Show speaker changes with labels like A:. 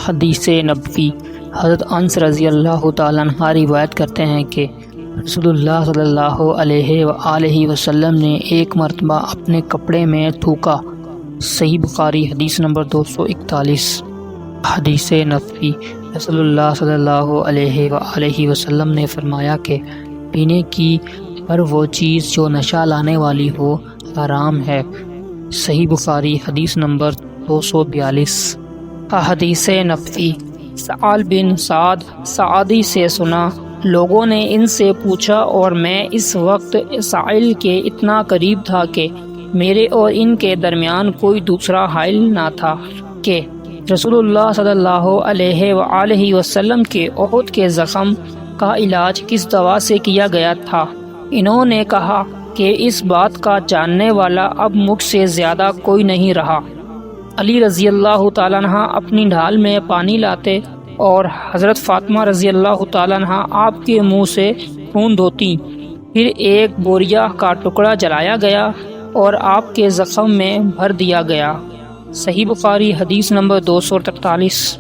A: حدیث نبوی۔ حضرت انس رضی اللہ تعالیٰ عنہ روایت کرتے ہیں کہ رسول اللہ صلی اللہ علیہ وآلہ وسلم نے ایک مرتبہ اپنے کپڑے میں تھوکا۔ صحیح بخاری حدیث نمبر 241۔ حدیث نبوی۔ رسول اللہ صلی اللہ علیہ وآلہ وسلم نے فرمایا کہ پینے کی ہر وہ چیز جو نشہ لانے والی ہو حرام ہے۔ صحیح بخاری حدیث نمبر 242۔ حدیث نبوی۔ سعد بن سعد سعدی سے سنا، لوگوں نے ان سے پوچھا اور میں اس وقت سائل کے اتنا قریب تھا کہ میرے اور ان کے درمیان کوئی دوسرا حائل نہ تھا کہ رسول اللہ صلی اللہ علیہ وآلہ وسلم کے احد کے زخم کا علاج کس دوا سے کیا گیا تھا۔ انہوں نے کہا کہ اس بات کا جاننے والا اب مجھ سے زیادہ کوئی نہیں رہا۔ علی رضی اللہ تعالیٰ عنہ اپنی ڈھال میں پانی لاتے اور حضرت فاطمہ رضی اللہ تعالیٰ عنہ آپ کے منہ سے خون دھوتی، پھر ایک بوریا کا ٹکڑا جلایا گیا اور آپ کے زخم میں بھر دیا گیا۔ صحیح بخاری حدیث نمبر 243۔